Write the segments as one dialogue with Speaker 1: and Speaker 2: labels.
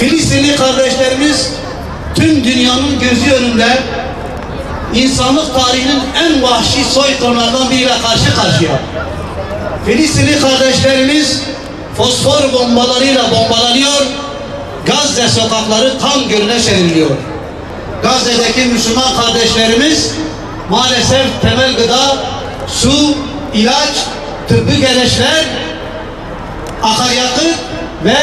Speaker 1: Filistinli kardeşlerimiz tüm dünyanın gözü önünde insanlık tarihinin en vahşi soykırımlardan biriyle karşı karşıya. Filistinli kardeşlerimiz fosfor bombalarıyla bombalanıyor, Gazze sokakları kan gölüne çevriliyor. Gazze'deki Müslüman kardeşlerimiz maalesef temel gıda, su, ilaç, tıbbi gereçler, akaryakıt ve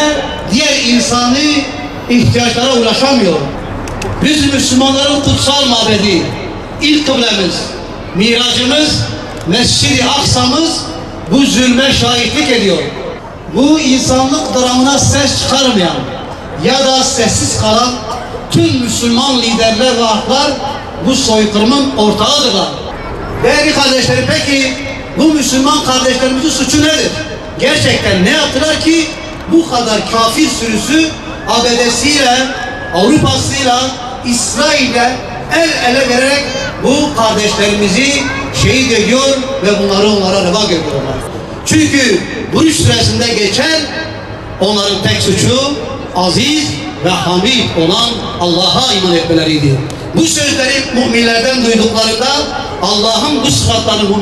Speaker 1: diğer insani ihtiyaçlara ulaşamıyor. Biz Müslümanların kutsal mabedi, ilk kıblemiz, miracımız, Mescid-i Aksa'mız bu zulme şahitlik ediyor. Bu insanlık dramına ses çıkarmayan ya da sessiz kalan tüm Müslüman liderler ve aklar bu soykırımın ortağıdırlar. Değerli kardeşlerim, peki bu Müslüman kardeşlerimizin suçu nedir? Gerçekten ne yaptılar ki bu kadar kafir sürüsü ABD'siyle, Avrupa'sıyla, İsrail'le el ele vererek bu kardeşlerimizi şehit ediyor ve bunları onlara reva görüyorlar. Çünkü bu süresinde geçen onların tek suçu aziz ve hamid olan Allah'a iman etmeleriydi. Bu sözleri müminlerden duyduklarında, Allah'ın bu sıfatlarını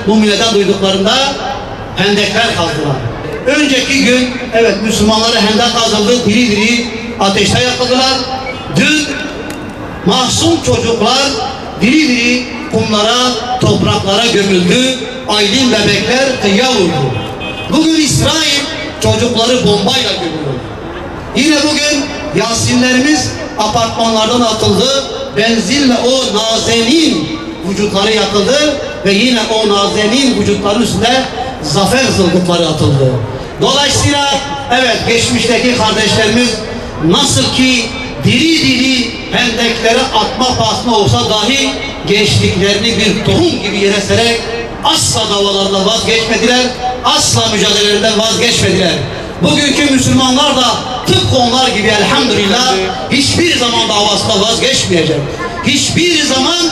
Speaker 1: müminlerden duyduklarında hendekler kazdılar. Önceki gün evet Müslümanlara hendek kazıldı, diri diri ateşte yakıldılar. Dün masum çocuklar diri diri kumlara, topraklara gömüldü. Aylin bebekler kıyıya vurdu. Bugün İsrail çocukları bombayla gömüyor. Yine bugün Yasinlerimiz apartmanlardan atıldı. Benzinle o nazenin vücutları yakıldı ve yine o nazenin vücutların üstünde zafer zılgıtları atıldı. Dolayısıyla evet geçmişteki kardeşlerimiz nasıl ki diri diri hendeklere atma pahasına olsa dahi gençliklerini bir tohum gibi yere sererek asla davalarından vazgeçmediler, asla mücadelelerinden vazgeçmediler. Bugünkü Müslümanlar da tıpkı onlar gibi elhamdülillah hiçbir zaman davasında vazgeçmeyecek. Hiçbir zaman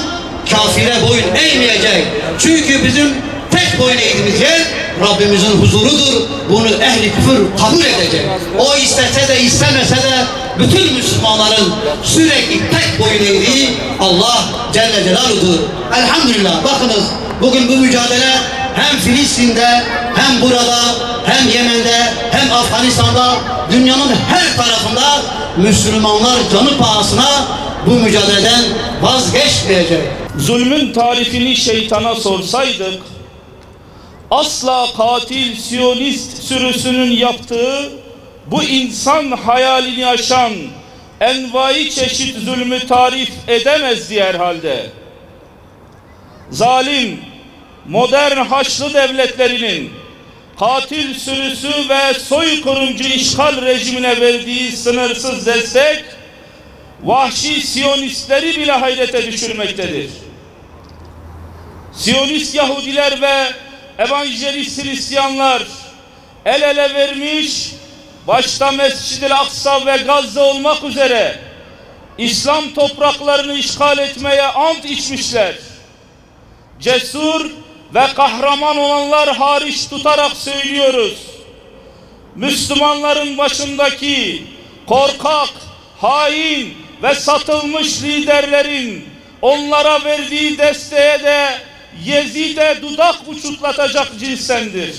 Speaker 1: kafire boyun eğmeyecek. Çünkü bizim tek boyun eğdiğimiz yer Rabbimizin huzurudur. Bunu ehli küfür kabul edecek. O istese de istemese de bütün Müslümanların sürekli tek boyun eğdiği Allah Celle Celaluhu'dur. Elhamdülillah bakınız bugün bu mücadele hem Filistin'de hem burada hem Yemen'de hem Afganistan'da dünyanın her tarafında Müslümanlar canı pahasına bu mücadeleden vazgeçmeyecek.
Speaker 2: Zulmün tarifini şeytana sorsaydık asla katil Siyonist sürüsünün yaptığı bu insan hayalini aşan envai çeşit zulmü tarif edemezdi herhalde. Zalim, modern Haçlı devletlerinin katil sürüsü ve soykırımcı işgal rejimine verdiği sınırsız destek, vahşi Siyonistleri bile hayrete düşürmektedir. Siyonist Yahudiler ve evangelist Hristiyanlar el ele vermiş, başta Mescid-i Aksa ve Gazze olmak üzere İslam topraklarını işgal etmeye ant içmişler. Cesur ve kahraman olanlar hariç tutarak söylüyoruz. Müslümanların başındaki korkak, hain ve satılmış liderlerin onlara verdiği desteğe de Yezid'e dudak uçuklatacak cinsendir.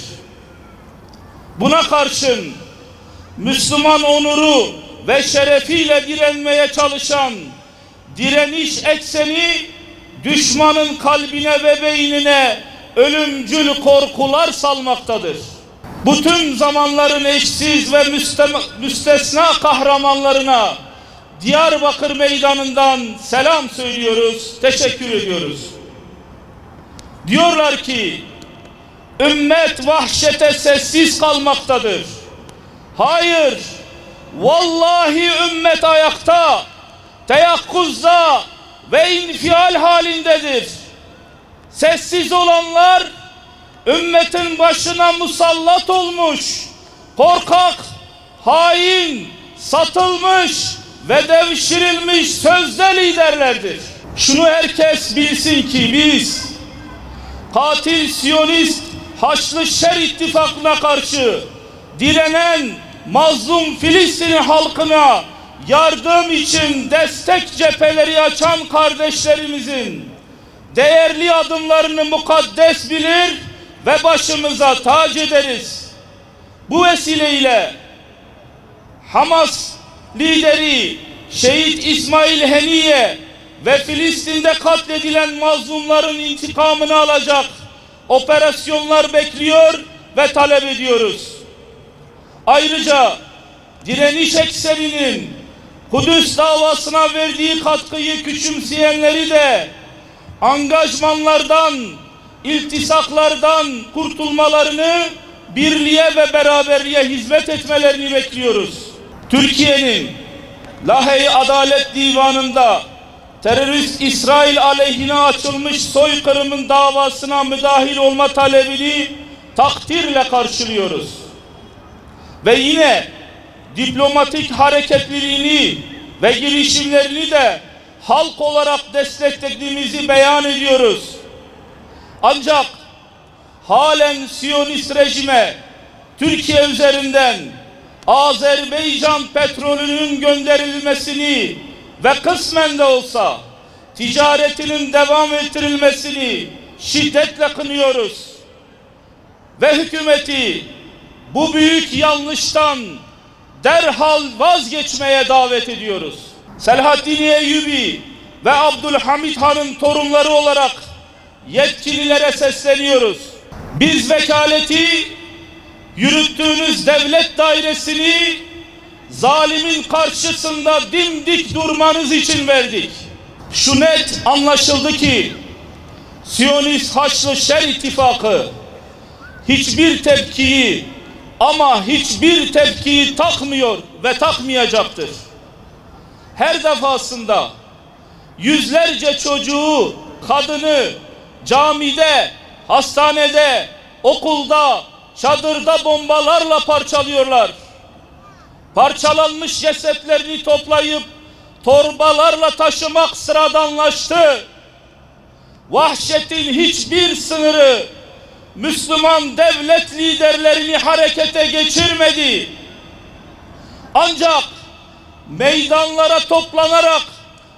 Speaker 2: Buna karşın Müslüman onuru ve şerefiyle direnmeye çalışan direniş ekseni düşmanın kalbine ve beynine ölümcül korkular salmaktadır. Bütün zamanların eşsiz ve müstesna kahramanlarına Diyarbakır Meydanı'ndan selam söylüyoruz, teşekkür ediyoruz. Diyorlar ki, ümmet vahşete sessiz kalmaktadır. Hayır, vallahi ümmet ayakta, teyakkuzda ve infial halindedir. Sessiz olanlar, ümmetin başına musallat olmuş, korkak, hain, satılmış ve devşirilmiş sözde liderlerdir. Şunu herkes bilsin ki biz, katil Siyonist Haçlı Şer İttifakı'na karşı direnen mazlum Filistin halkına yardım için destek cepheleri açan kardeşlerimizin değerli adımlarını mukaddes bilir ve başımıza tac ederiz. Bu vesileyle Hamas lideri Şehit İsmail Haniye ve Filistin'de katledilen mazlumların intikamını alacak operasyonlar bekliyor ve talep ediyoruz. Ayrıca direniş ekserinin Kudüs davasına verdiği katkıyı küçümseyenleri de angajmanlardan, iltisaklardan kurtulmalarını, birliğe ve beraberliğe hizmet etmelerini bekliyoruz. Türkiye'nin Lahey Adalet Divanı'nda terörist İsrail aleyhine açılmış soykırımın davasına müdahil olma talebini takdirle karşılıyoruz. Ve yine diplomatik hareketliliğini ve girişimlerini de halk olarak desteklediğimizi beyan ediyoruz. Ancak halen Siyonist rejime Türkiye üzerinden Azerbaycan petrolünün gönderilmesini ve kısmen de olsa ticaretinin devam ettirilmesini şiddetle kınıyoruz. Ve hükümeti bu büyük yanlıştan derhal vazgeçmeye davet ediyoruz. Selahaddin Eyyubi ve Abdülhamid Han'ın torunları olarak yetkililere sesleniyoruz. Biz vekaleti yürüttüğünüz devlet dairesini zalimin karşısında dimdik durmanız için verdik. Şu net anlaşıldı ki Siyonist Haçlı Şer İttifakı hiçbir tepkiyi takmıyor ve takmayacaktır. Her defasında yüzlerce çocuğu, kadını camide, hastanede, okulda, çadırda bombalarla parçalıyorlar. Parçalanmış cesetlerini toplayıp torbalarla taşımak sıradanlaştı. Vahşetin hiçbir sınırı Müslüman devlet liderlerini harekete geçirmedi. Ancak meydanlara toplanarak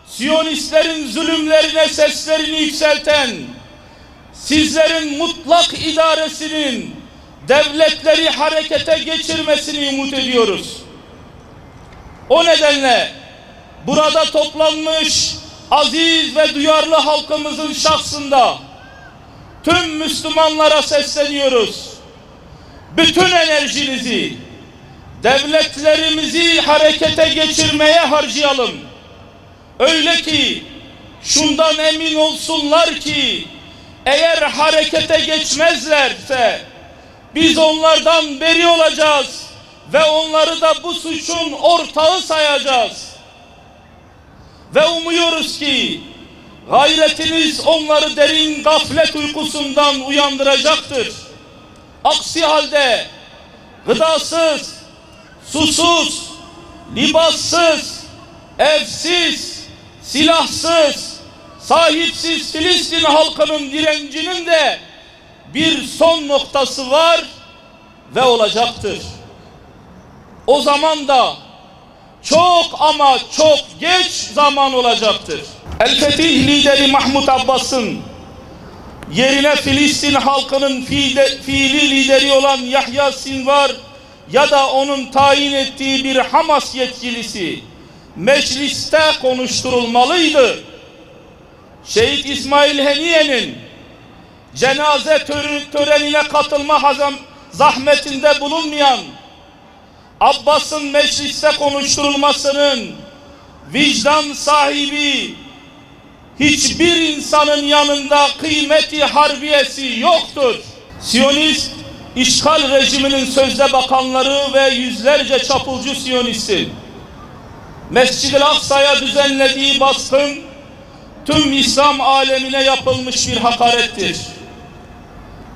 Speaker 2: Siyonistlerin zulümlerine seslerini yükselten, sizlerin mutlak idaresinin devletleri harekete geçirmesini umut ediyoruz. O nedenle burada toplanmış aziz ve duyarlı halkımızın şahsında tüm Müslümanlara sesleniyoruz. Bütün enerjinizi devletlerimizi harekete geçirmeye harcayalım. Öyle ki şundan emin olsunlar ki eğer harekete geçmezlerse biz onlardan beri olacağız ve onları da bu suçun ortağı sayacağız. Ve umuyoruz ki gayretiniz onları derin gaflet uykusundan uyandıracaktır. Aksi halde gıdasız, susuz, libassız, evsiz, silahsız, sahipsiz Filistin halkının direncinin de bir son noktası var ve olacaktır. O zaman da çok ama çok geç zaman olacaktır. El-Fetih lideri Mahmud Abbas'ın yerine Filistin halkının fiili lideri olan Yahya Sinvar ya da onun tayin ettiği bir Hamas yetkilisi mecliste konuşturulmalıydı. Şehit İsmail Haniye'nin cenaze törenine katılma zahmetinde bulunmayan, Abbas'ın mecliste konuşturulmasının vicdan sahibi hiçbir insanın yanında kıymeti harbiyesi yoktur. Siyonist işgal rejiminin sözde bakanları ve yüzlerce çapulcu Siyonistin Mescid-i Aksa'ya düzenlediği baskın tüm İslam alemine yapılmış bir hakarettir.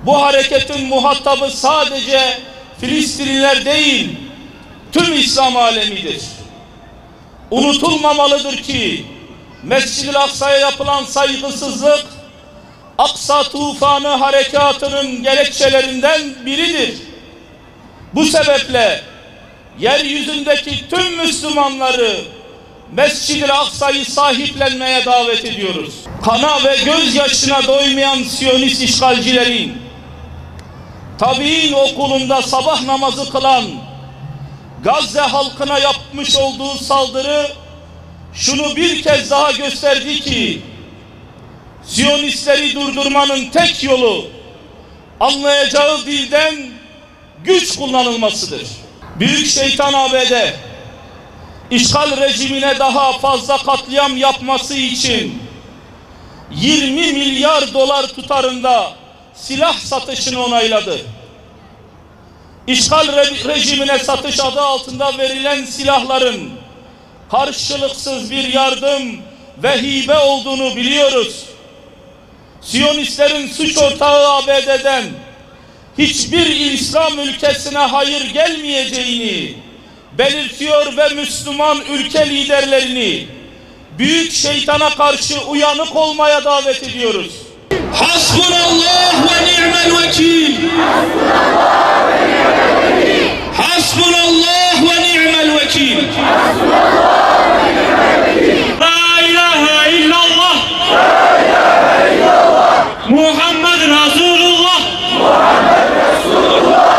Speaker 2: Bu hareketin muhatabı sadece Filistinliler değil, tüm İslam alemidir. Unutulmamalıdır ki Mescid-i Aksa'ya yapılan saygısızlık Aksa Tufanı harekatının gerekçelerinden biridir. Bu sebeple yeryüzündeki tüm Müslümanları Mescid-i Aksa'yı sahiplenmeye davet ediyoruz. Kana ve gözyaşına doymayan Siyonist işgalcilerin tabiin okulunda sabah namazı kılan Gazze halkına yapmış olduğu saldırı şunu bir kez daha gösterdi ki Siyonistleri durdurmanın tek yolu anlayacağı dilden güç kullanılmasıdır. Büyük şeytan ABD işgal rejimine daha fazla katliam yapması için 20 milyar dolar tutarında silah satışını onayladı. İşgal rejimine satış adı altında verilen silahların karşılıksız bir yardım ve hibe olduğunu biliyoruz. Siyonistlerin suç ortağı ABD'den hiçbir İslam ülkesine hayır gelmeyeceğini belirtiyor ve Müslüman ülke liderlerini büyük şeytana karşı uyanık olmaya davet ediyoruz.
Speaker 3: Hasbunallah ve ni'mel vekil. Hasbunallah ve ni'mel vekil. La ilahe illallah. Muhammed